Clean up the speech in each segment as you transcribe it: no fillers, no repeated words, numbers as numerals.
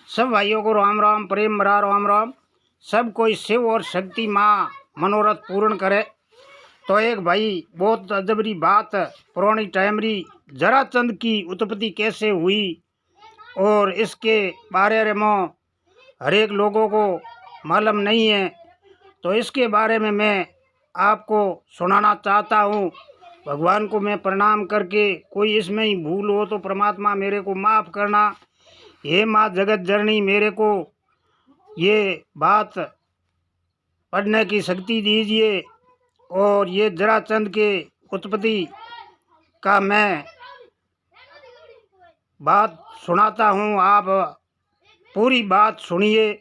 सब भाइयों को राम राम, प्रेम भरा राम राम। सब कोई शिव और शक्ति माँ मनोरथ पूर्ण करे। तो एक भाई बहुत अजबरी बात, पुरानी टाइमरी जराचंद की उत्पत्ति कैसे हुई और इसके बारे में हर एक लोगों को मालूम नहीं है। तो इसके बारे में मैं आपको सुनाना चाहता हूँ। भगवान को मैं प्रणाम करके कोई इसमें ही भूल हो तो परमात्मा मेरे को माफ़ करना। हे माँ जगत जननी, मेरे को ये बात पढ़ने की शक्ति दीजिए और ये जराचंद के उत्पत्ति का मैं बात सुनाता हूँ। आप पूरी बात सुनिए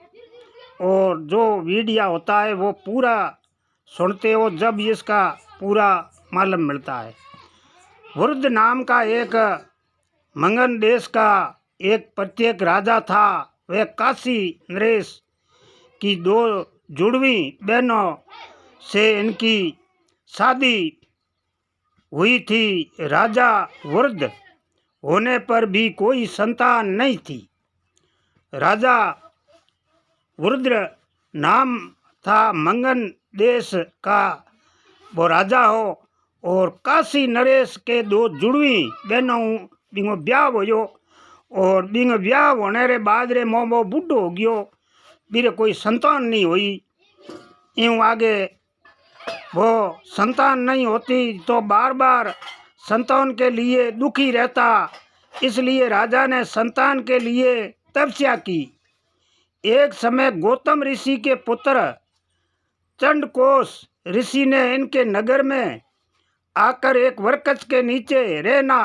और जो वीडियो होता है वो पूरा सुनते हो, जब इसका पूरा मालूम मिलता है। वृद्ध नाम का एक मंगन देश का एक प्रत्येक राजा था। वह काशी नरेश की दो जुड़वी बहनों से इनकी शादी हुई थी। राजा वृद्ध होने पर भी कोई संतान नहीं थी। राजा वृद्ध नाम था, मंगन देश का वो राजा हो और काशी नरेश के दो जुड़वी बहनों बिंगो ब्याह हो और बिंग ब्याह होने रे बाद रे मोमो बुढ़ो हो गयो, बिरे कोई संतान नहीं हुई। यूँ आगे वो संतान नहीं होती तो बार बार संतान के लिए दुखी रहता। इसलिए राजा ने संतान के लिए तपस्या की। एक समय गौतम ऋषि के पुत्र चंडकोश ऋषि ने इनके नगर में आकर एक वृक्ष के नीचे रहना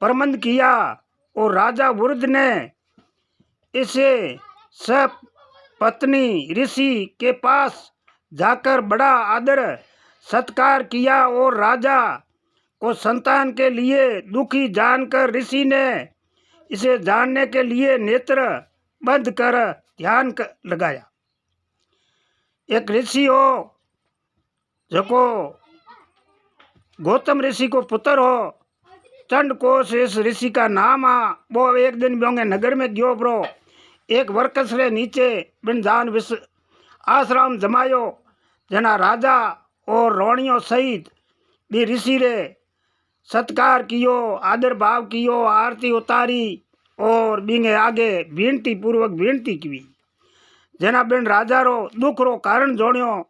प्रबंध किया और राजा वृद्ध ने इसे सब पत्नी ऋषि के पास जाकर बड़ा आदर सत्कार किया और राजा को संतान के लिए दुखी जानकर ऋषि ने इसे जानने के लिए नेत्र बंद कर ध्यान लगाया। एक ऋषि हो जो गौतम ऋषि को पुत्र हो, चंडकोश इस ऋषि का नाम आ। वो एक दिन बोंगे नगर में गयो ब्रो, एक वृक्ष रे नीचे बिन जान विश्व आश्रम जमायो। जना राजा और रानियों सहित भी ऋषि रे सत्कार कियो, आदर भाव कियो, आरती उतारी और बिंगे आगे विनती पूर्वक विनती की। जना बिन राजा रो दुख रो कारण जोड़ियो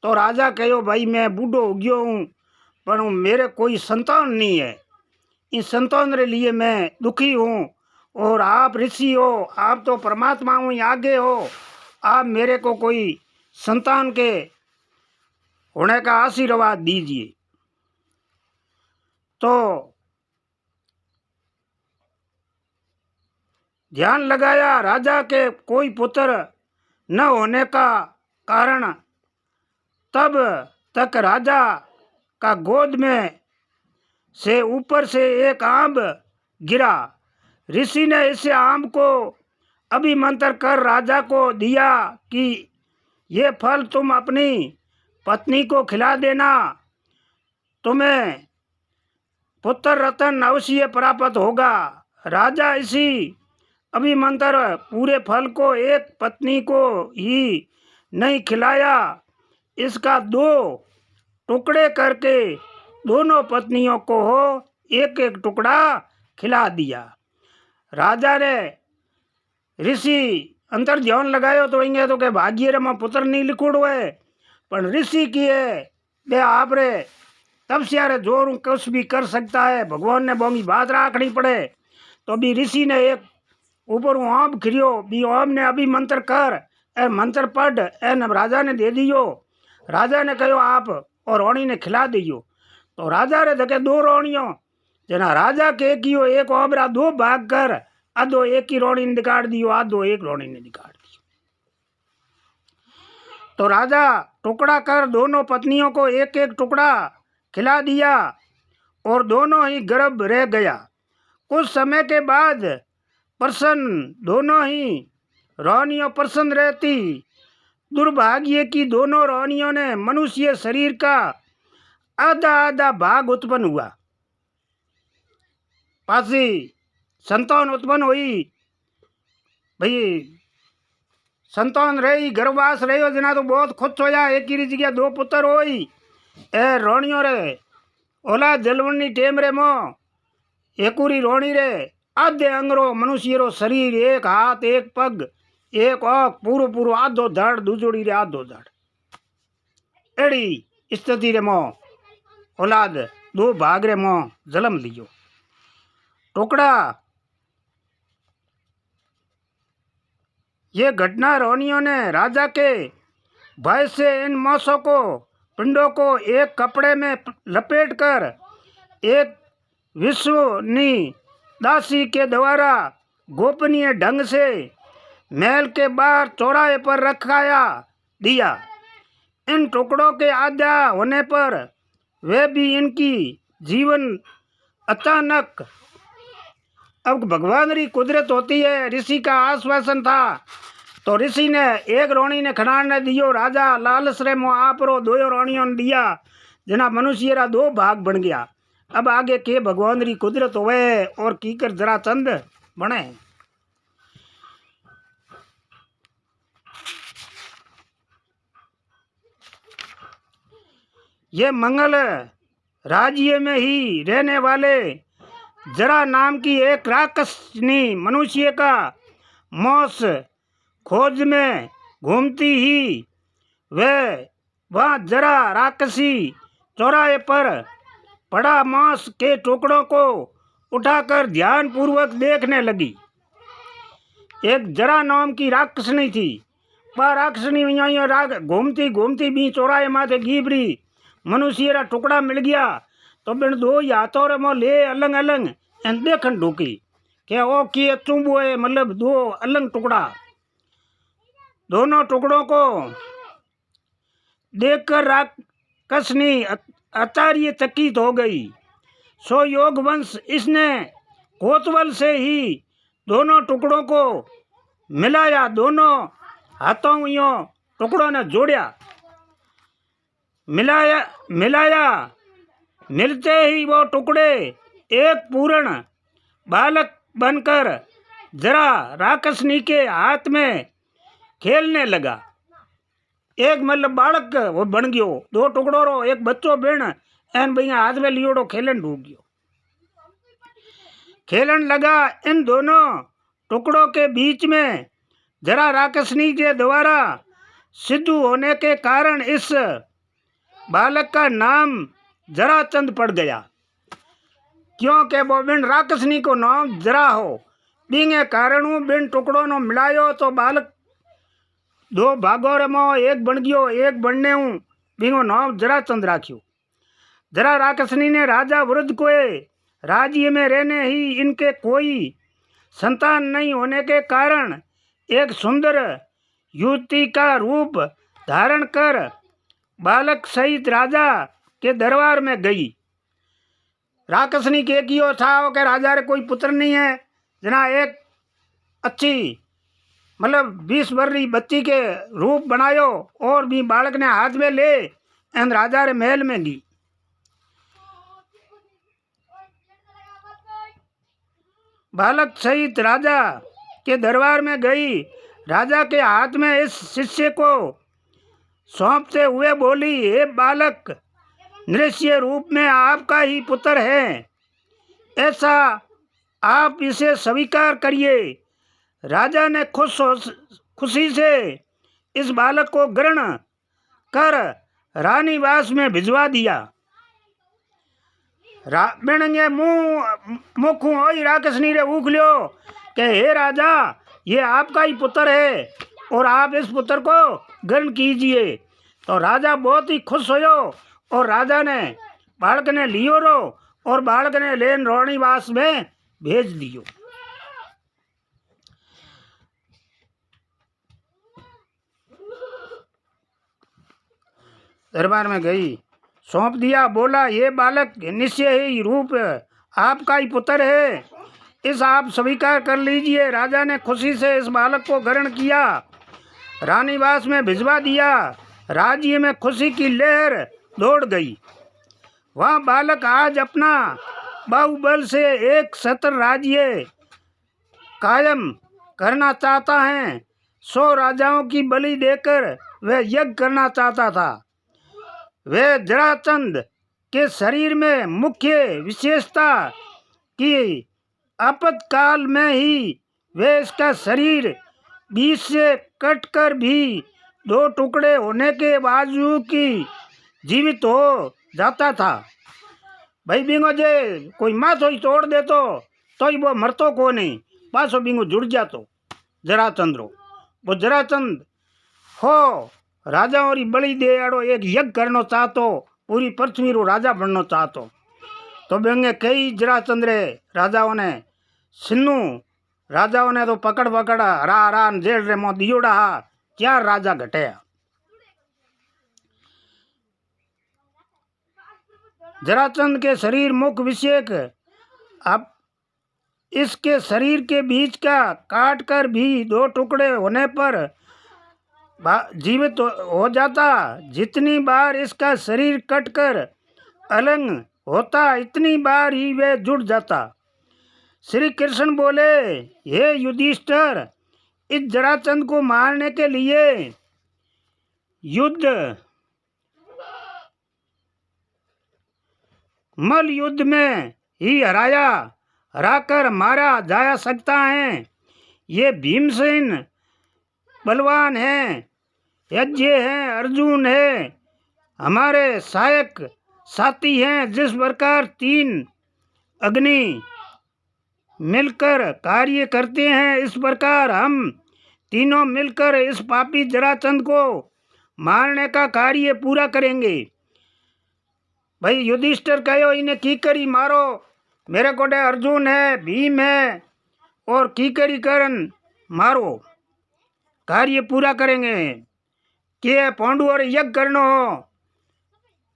तो राजा कहो, भाई मैं बूढ़ो हो गयो हूँ पर मेरे कोई संतान नहीं है। इस संतान रे लिए मैं दुखी हूँ और आप ऋषि हो, आप तो परमात्मा हूँ आगे हो, आप मेरे को कोई संतान के होने का आशीर्वाद दीजिए। तो ध्यान लगाया राजा के कोई पुत्र न होने का कारण। तब तक राजा का गोद में से ऊपर से एक आम गिरा। ऋषि ने इस आम को अभिमंत्र कर राजा को दिया कि ये फल तुम अपनी पत्नी को खिला देना, तुम्हें पुत्र रत्न अवश्य प्राप्त होगा। राजा इसी अभिमंत्र पूरे फल को एक पत्नी को ही नहीं खिलाया, इसका दो टुकड़े करके दोनों पत्नियों को हो एक एक टुकड़ा खिला दिया। राजा ने ऋषि अंतर ध्यान लगायो तो इंगे तो के भाग्य रे में पुत्र नहीं लिखोड़ो है, पर ऋषि की है बे आप रे तपस्या रे जोर कुछ भी कर सकता है। भगवान ने बोंगी बात राखनी पड़े। तो भी ऋषि ने एक ऊपर आम खिरियो, भी आम ने अभी मंत्र कर ए मंत्र पढ़ ए राजा ने दे दियो। राजा ने कहो आप और रानी ने खिला दियो। तो राजा रे धके दो रानियों, जना राजा के कियो एक ओबरा दो भाग कर, आधो एक ही रानी ने निकाल दियो, आधो एक रानी ने निकाल दियो। तो राजा टुकड़ा कर दोनों पत्नियों को एक एक टुकड़ा खिला दिया और दोनों ही गर्भ रह गया। कुछ समय के बाद प्रसन्न दोनों ही रानियों प्रसन्न रहती। दुर्भाग्य की दोनों रानियों ने मनुष्य शरीर का आधा आधा भाग उत्पन्न हुआ। पासी संतान उत्पन्न हुई भाई संतान रही गर्भवास रही जना तो बहुत खुश होया। एक ही जगह दो पुत्र होई ए रोणियों रे ओला जलवनी टेम रे मो एकूरी रोणी रे आधे अंगरो मनुष्य रो शरीर एक हाथ एक पग एक आँख पूरो पूरो आधो धड़ दूजोड़ी रे आधो धड़ एड़ी स्थिति रे मो औलाद दो भाग रे मो जन्म लियो। टुकड़ा ये घटना रोनियों ने राजा के भय से इन मांसों को पिंडों को एक कपड़े में लपेटकर एक विश्वनी दासी के द्वारा गोपनीय ढंग से महल के बाहर चौराहे पर रखाया दिया। इन टुकड़ों के आधा होने पर वे भी इनकी जीवन अचानक अब भगवान री कुदरत होती है। ऋषि का आश्वासन था तो ऋषि ने एक रोणी ने खनान ने दियो। राजा लालच रे मो आप रो दो रोणियों ने दिया जना मनुष्य रा दो भाग बन गया। अब आगे के भगवान री कुदरत होवे और कीकर जरा चंद बने। ये मंगल राज्य में ही रहने वाले जरा नाम की एक राक्षसनी मनुष्य का मांस खोज में घूमती ही वह जरा राक्षसी चौराहे पर पड़ा मांस के टुकड़ों को उठाकर ध्यान पूर्वक देखने लगी। एक जरा नाम की राक्षसनी थी। वह राक्षसनी घूमती घूमती भी चौराहे माथे घीबरी मनुष्य रा टुकड़ा मिल गया तो बिन दो हाथों रे मो ले अलग अलग एन देखन ढूकी के ओ की चुंबो है मतलब दो अलग टुकड़ा। दोनों टुकड़ों को देखकर राक्षसनी आचार्य चकित हो गई। सो योग वंश इसने कोतवल से ही दोनों टुकड़ों को मिलाया। दोनों हाथों यो टुकड़ों ने जोड़ा मिलाया मिलते ही वो टुकड़े एक पूर्ण बालक बनकर जरा राक्षसनी के हाथ में खेलने लगा। एक मतलब बालक वो बन गयो। दो टुकड़ों रो एक बच्चो बेण एन भैया हाथ में लियोड़ो खेलन ढूक गयो। खेलन लगा। इन दोनों टुकड़ों के बीच में जरा राक्षसनी के द्वारा सिद्ध होने के कारण इस बालक का नाम जराचंद पड़ गया। क्योंकि वो बिन राक्षसनी को नाम जरा हो बिंगे कारण बिन टुकड़ों नो मिलायो तो बालक दो भागों रे मो एक बन गयो। एक बनने बिंगो नाम जराचंद राख्यो। जरा राक्षसनी ने राजा वृद्ध को राज्य में रहने ही इनके कोई संतान नहीं होने के कारण एक सुंदर युवती का रूप धारण कर बालक सहित राजा के दरबार में गई। राक्षसनी के कियो था कि राजा रे कोई पुत्र नहीं है जना एक अच्छी मतलब 20 वर्षीय बच्ची के रूप बनायो और भी बालक ने हाथ में ले एन राजा रे महल में गई। बालक सहित राजा के दरबार में गई। राजा के हाथ में इस शिष्य को सौंपते हुए बोली, हे बालक, नृत्य रूप में आपका ही पुत्र है, ऐसा आप इसे स्वीकार करिए। राजा ने खुशी से इस बालक को ग्रहण कर रानीवास में भिजवा दिया। बेणंगे मुख राक्षसनी रे उखलियो कि हे राजा, ये आपका ही पुत्र है और आप इस पुत्र को ग्रहण कीजिए। तो राजा बहुत ही खुश होयो और राजा ने बालक ने लियो रो और बालक ने लेन रानीवास में भेज दियो। दरबार में गई, सौंप दिया, बोला, ये बालक निश्चय ही रूप आपका ही पुत्र है, इस आप स्वीकार कर लीजिए। राजा ने खुशी से इस बालक को ग्रहण किया, रानीवास में भिजवा दिया। राज्य में खुशी की लहर दौड़ गई। वह बालक आज अपना बाहुबल से एक छत्र राज्य कायम करना चाहता है। 100 राजाओं की बलि देकर वह यज्ञ करना चाहता था। वह जरासंध के शरीर में मुख्य विशेषता कि आपातकाल में ही वह इसका शरीर बीच से कटकर भी 2 टुकड़े होने के बावजूद की जीवित हो जाता था। भाई बिंगो जे कोई माथो ही तोड़ दे तो ही वो मरतो को नहीं, पासो बिंगो जुड़ जातो जराचंद्रो। वो जराचंद हो राजा और बलि दे आड़ो एक यज्ञ करना चाहतो, पूरी पृथ्वी रो राजा बनना चाहतो। तो बेंगे कई जराचंद्रे राजाओं ने सिन्नू राजाओं ने तो पकड़ हरा हरा जेल रे मो दियोड़ा 4 राजा घटाया। जरासंध के शरीर मुख विषेक अब इसके शरीर के बीच का काट कर भी 2 टुकड़े होने पर जीवित हो जाता। जितनी बार इसका शरीर कटकर अलग होता इतनी बार ही वह जुड़ जाता। श्री कृष्ण बोले, हे युधिष्ठिर, इस जरासंध को मारने के लिए मल युद्ध में ही हराकर मारा जा सकता है। ये भीमसेन बलवान है, यज्ञ है, अर्जुन है, हमारे सहायक साथी हैं। जिस प्रकार 3 अग्नि मिलकर कार्य करते हैं, इस प्रकार हम तीनों मिलकर इस पापी जरासंध को मारने का कार्य पूरा करेंगे। भाई युधिष्ठिर कहो इन्हें कीकरी मारो, मेरे कोडे अर्जुन है, भीम है और कीकरी करन मारो, कार्य पूरा करेंगे। के पांडु और यज्ञ करनो हो,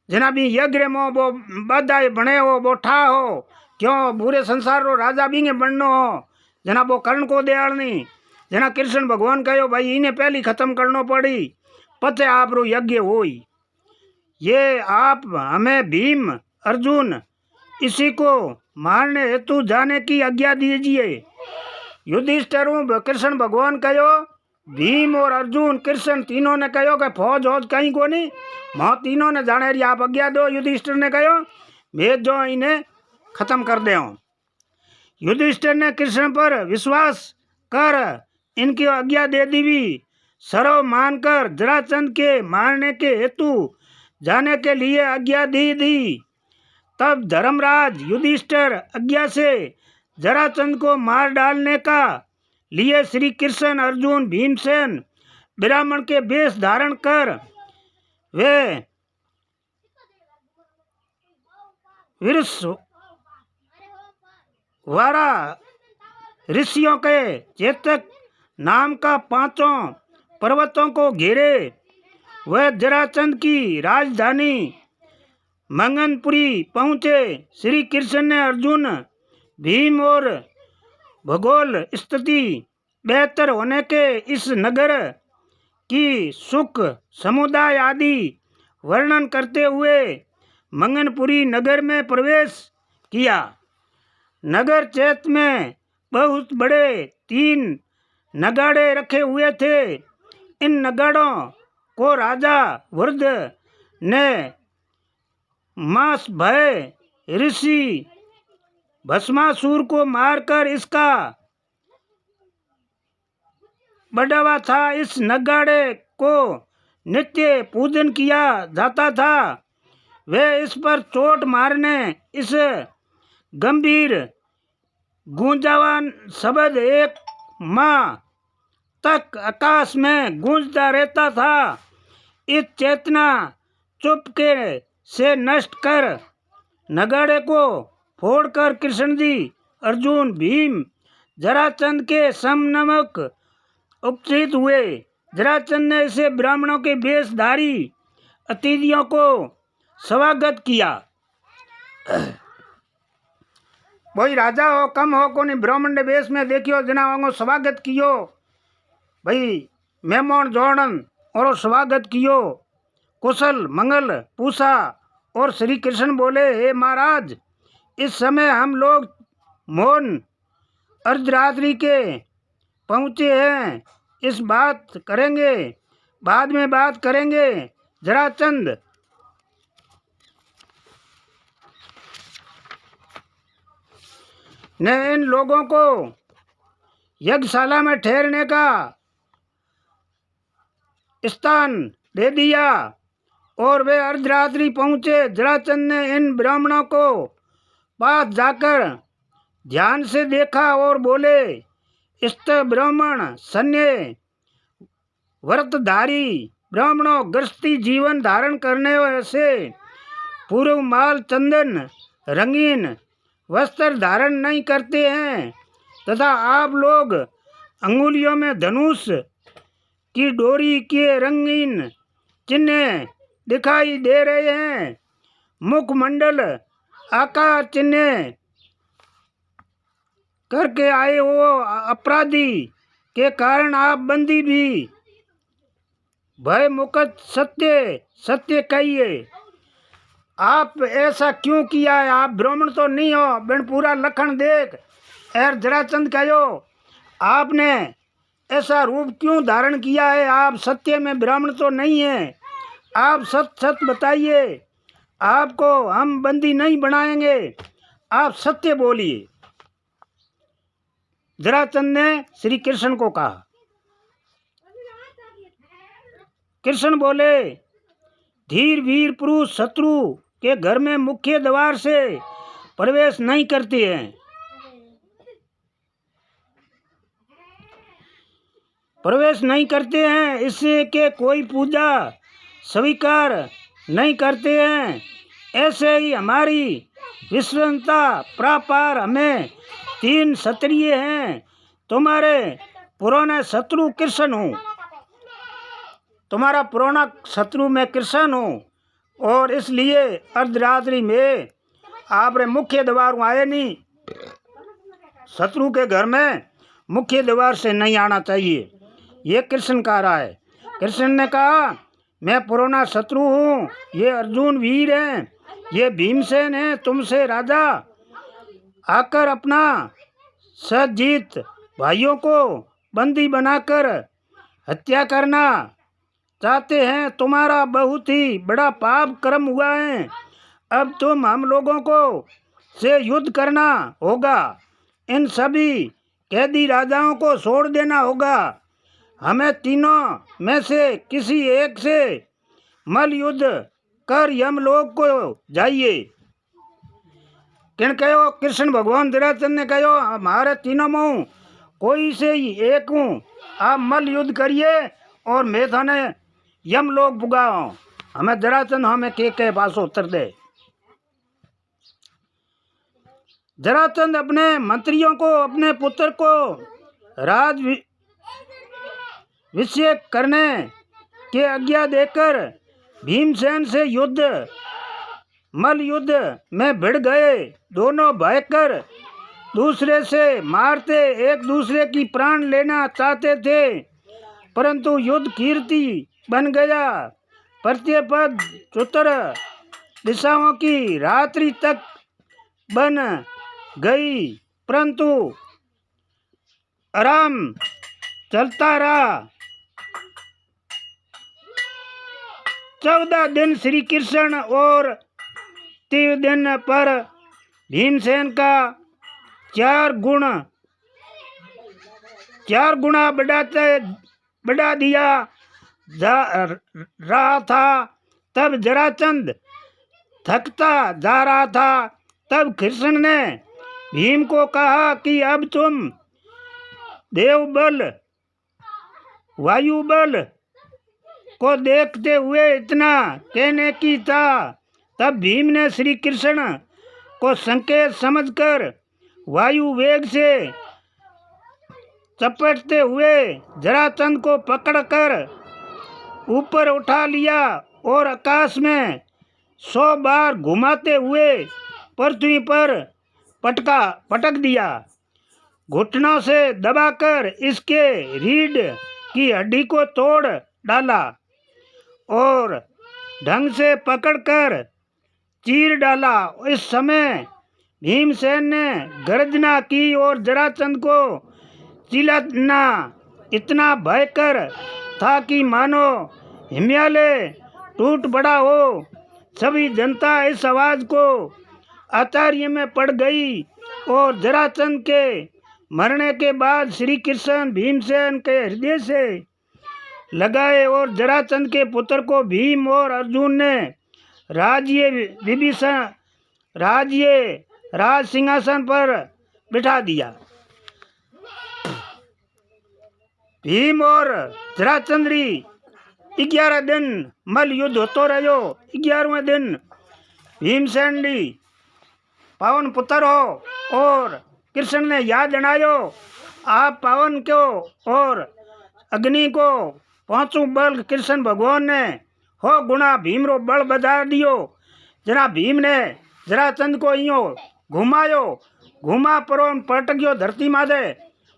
जना भी यज्ञ मो वो बधाई बने हो, वो ठा हो, क्यों पूरे संसार रो राजा भी बननो हो, जना वो कर्ण को दयालनी। जना कृष्ण भगवान कहो भाई इन्हें पहली खत्म करनो पड़ी, पते आप रो यज्ञ होई। ये आप हमें भीम अर्जुन इसी को मारने हेतु जाने की आज्ञा दीजिए। युधिष्ठिर कृष्ण भगवान कहो, भीम और अर्जुन कृष्ण तीनों ने कहो कि फौज वौज कहीं को नहीं, वहाँ तीनों ने जाने रही आप आज्ञा दो। युधिष्ठिर ने कहो भेज दो, इन्हें खत्म कर दे। युधिष्ठिर ने कृष्ण पर विश्वास कर इनकी आज्ञा दे दी। सर्व मानकर जरासंध के मारने के हेतु जाने के लिए आज्ञा दी। तब धर्मराज युधिष्ठिर आज्ञा से जरासंध को मार डालने का लिए श्री कृष्ण अर्जुन भीमसेन ब्राह्मण के वेश धारण कर वे वारा ऋषियों के चेतक नाम का 5 पर्वतों को घेरे। वह जरासंध की राजधानी मंगनपुरी पहुँचे। श्री कृष्ण ने अर्जुन भीम और भूगोल स्थिति बेहतर होने के इस नगर की सुख समुदाय आदि वर्णन करते हुए मंगनपुरी नगर में प्रवेश किया। नगर चैत में बहुत बड़े 3 नगाड़े रखे हुए थे। इन नगाड़ों को राजा वृद्ध ने मास भय ऋषि भस्मासुर को मारकर इसका बढ़ावा था। इस नगाड़े को नित्य पूजन किया जाता था। वे इस पर चोट मारने इस गंभीर गूंजावान शब्द 1 माह तक आकाश में गूंजता रहता था। इस चेतना चुपके से नष्ट कर नगाड़े को फोड़कर कृष्ण जी अर्जुन भीम जरासंध के समनमक उपस्थित हुए। जरासंध ने इसे ब्राह्मणों के वेशधारी अतिथियों को स्वागत किया। भाई राजा हो कम हो को नहीं, ब्राह्मण ने वेश में देखियो जना स्वागत कियो। भाई मेहमान जोड़न और स्वागत कियो, कुशल मंगल पूछा। और श्री कृष्ण बोले, हे महाराज, इस समय हम लोग मौन अर्धरात्रि के पहुँचे हैं, इस बात करेंगे, बाद में बात करेंगे। जरासंध ने इन लोगों को यज्ञशाला में ठहरने का स्थान दे दिया और वे अर्धरात्रि पहुँचे। जरासंध ने इन ब्राह्मणों को पास जाकर ध्यान से देखा और बोले, इष्ट ब्राह्मण सन्य व्रतधारी ब्राह्मणों गृहस्थी जीवन धारण करने से पूर्व माल चंदन रंगीन वस्त्र धारण नहीं करते हैं तथा आप लोग अंगुलियों में धनुष की डोरी के रंगीन चिन्ह दिखाई दे रहे हैं। मुखमंडल आकार चिन्ह करके आए हो अपराधी के कारण आप बंदी भी भय मुक्त सत्य सत्य कहिए। आप ऐसा क्यों किया है? आप ब्राह्मण तो नहीं हो, बिन पूरा लखन देख। एर जरासंध कहो, आपने ऐसा रूप क्यों धारण किया है? आप सत्य में ब्राह्मण तो नहीं है। आप सच बताइए, आपको हम बंदी नहीं बनाएंगे, आप सत्य बोलिए। जरासंध ने श्री कृष्ण को कहा। कृष्ण बोले, धीर वीर पुरुष शत्रु के घर में मुख्य द्वार से प्रवेश नहीं करते हैं। प्रवेश नहीं करते हैं, इससे के कोई पूजा स्वीकार नहीं करते हैं। ऐसे ही हमारी विश्वसनीयता प्रापार हमें 3 क्षत्रिय हैं। तुम्हारे पुराने शत्रु कृष्ण हूँ, तुम्हारा पुराना शत्रु मैं कृष्ण हूँ और इसलिए अर्धरात्रि में आपने मुख्य द्वार आए नहीं। शत्रु के घर में मुख्य द्वार से नहीं आना चाहिए, ये कृष्ण कह रहा है। कृष्ण ने कहा, मैं पुराना शत्रु हूँ, ये अर्जुन वीर हैं, ये भीमसेन हैं, तुमसे राजा आकर अपना सजीत भाइयों को बंदी बनाकर हत्या करना चाहते हैं। तुम्हारा बहुत ही बड़ा पाप कर्म हुआ है। अब तुम हम लोगों को से युद्ध करना होगा। इन सभी कैदी राजाओं को छोड़ देना होगा। हमें तीनों में से किसी एक से मल युद्ध कर यमलोक को जाइए। किन कहो? कृष्ण भगवान जरासंध ने कहो, हमारे तीनों में कोई से ही एक हूँ, आप मल युद्ध करिए और मैं थाने यमलोक पुगाओ। हमें जरासंध हमें के पास उत्तर दे। जरासंध अपने मंत्रियों को अपने पुत्र को राज अभिषेक करने के आज्ञा देकर भीमसेन से मल युद्ध में भिड़ गए। दोनों भयकर दूसरे से मारते एक दूसरे की प्राण लेना चाहते थे, परंतु युद्ध कीर्ति बन गया। प्रत्येक चतुर दिशाओं की रात्रि तक बन गई, परंतु आराम चलता रहा। 14 दिन श्री कृष्ण और 3 दिन पर भीमसेन का 4 गुना बढ़ा दिया जा रहा था। तब जरासंध थकता जा रहा था। तब कृष्ण ने भीम को कहा कि अब तुम देव बल वायु बल को देखते हुए इतना कहने की था। तब भीम ने श्री कृष्ण को संकेत समझकर वायु वेग से चपटते हुए जरासंध को पकड़कर ऊपर उठा लिया और आकाश में 100 बार घुमाते हुए पृथ्वी पर पटक दिया। घुटनों से दबाकर इसके रीढ़ की हड्डी को तोड़ डाला और ढंग से पकड़कर चीर डाला। इस समय भीमसेन ने गर्जना की और जरासंध को चिल्लाना इतना भयंकर था कि मानो हिमालय टूट पड़ा हो। सभी जनता इस आवाज को आश्चर्य में पड़ गई और जरासंध के मरने के बाद श्री कृष्ण भीमसेन के हृदय से लगाए और जरासंध के पुत्र को भीम और अर्जुन ने राज सिंहासन पर बिठा दिया। भीम और जरासंध 11 दिन मल युद्ध होतो रहो। 11वें दिन भीमसेन पावन पुत्र हो और कृष्ण ने याद जनायो आप पावन को और अग्नि को पांचों बल कृष्ण भगवान ने हो गुणा भीम रो बल बधा दियो। जना भीम ने जरासंध को इयो घुमा परो पटक गयो धरती माथे।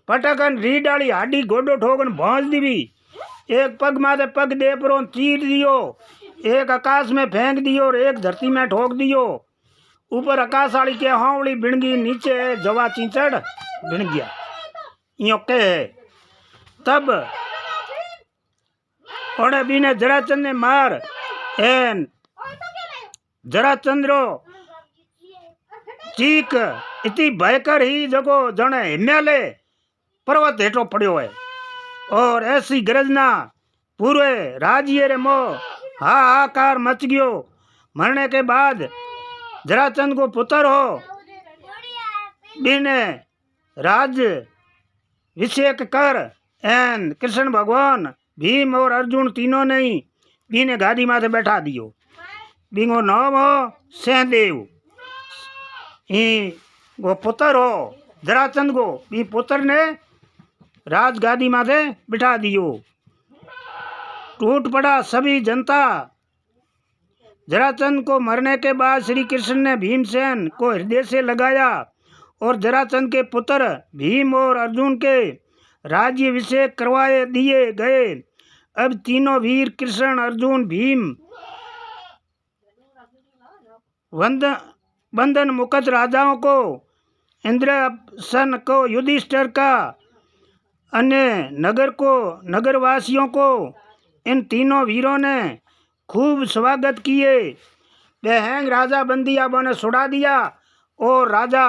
पटकन रीड वाली हाडी गोडो ठोकन भौंस दीवी। एक पग माथे पग दे परो चीर दियो। एक आकाश में फेंक दियो और एक धरती में ठोक दियो। ऊपर आकाश वाली के हावड़ी बिण गई, नीचे जवा चिंचड़ बिण गया। यो के तब ओने बीने जरासंध ने मार एन जरासंध चीक इतनी भयंकर ही जगो जने हिमालय पर्वत हेठो पड़ो है। और ऐसी गर्जना पूरे राज्य रे मो हाहाकार मच गयो। मरने के बाद जरासंध को पुत्र हो बिने राज अभिषेक कर एन कृष्ण भगवान भीम और अर्जुन तीनों ने बीने गादी माथे बैठा दियो। बिंगो नाम हो सहदेव। वो पुत्र हो जरासंध को बी पुत्र ने राजगादी माथे बिठा दियो। टूट पड़ा सभी जनता। जरासंध को मरने के बाद श्री कृष्ण ने भीमसेन को हृदय से लगाया और जरासंध के पुत्र भीम और अर्जुन के राज्य अभिषेक करवाए दिए गए। अब तीनों वीर कृष्ण अर्जुन भीम बंधन मुक्त राजाओं को इंद्रसन को युधिष्ठिर का अन्य नगरवासियों को इन तीनों वीरों ने खूब स्वागत किए। बेहंग राजा बंदिया बने छुड़ा दिया और राजा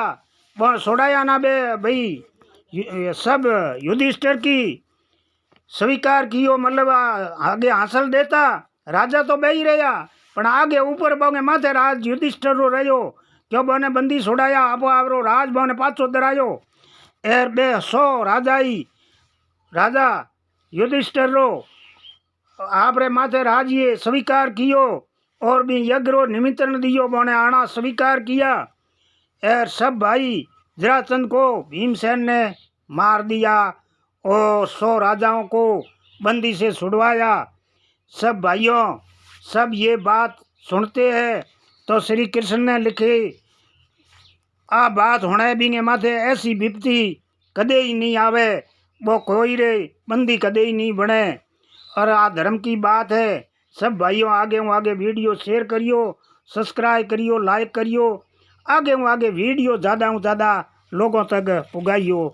छुड़ाया ना बे भाई सब युधिष्ठिर की स्वीकार कियो। मतलब आगे हासिल देता राजा तो बही रहा पण आगे ऊपर बोगे माथे राज युधिष्ठिर रो रहो क्यों बने बंदी छुड़ाया आपो आवरो राज बने पाछो दरायो। एर 200 राजा युधिष्ठिर रो आपरे माथे राज्य स्वीकार कियो और भी यज्ञ रो निमंत्रण दियो बने आना स्वीकार किया। एर सब भाई जरासंध को भीमसेन ने मार दिया और 100 राजाओं को बंदी से छुड़वाया। सब भाइयों सब ये बात सुनते हैं तो श्री कृष्ण ने लिखे आ बात होने भी माथे ऐसी विपत्ति कदे ही नहीं आवे वो कोई रे बंदी कदे ही नहीं बने। और आ धर्म की बात है। सब भाइयों आगे वीडियो शेयर करियो, सब्सक्राइब करियो, लाइक करियो, आगे वीडियो ज़्यादा लोगों तक पुगाइयो।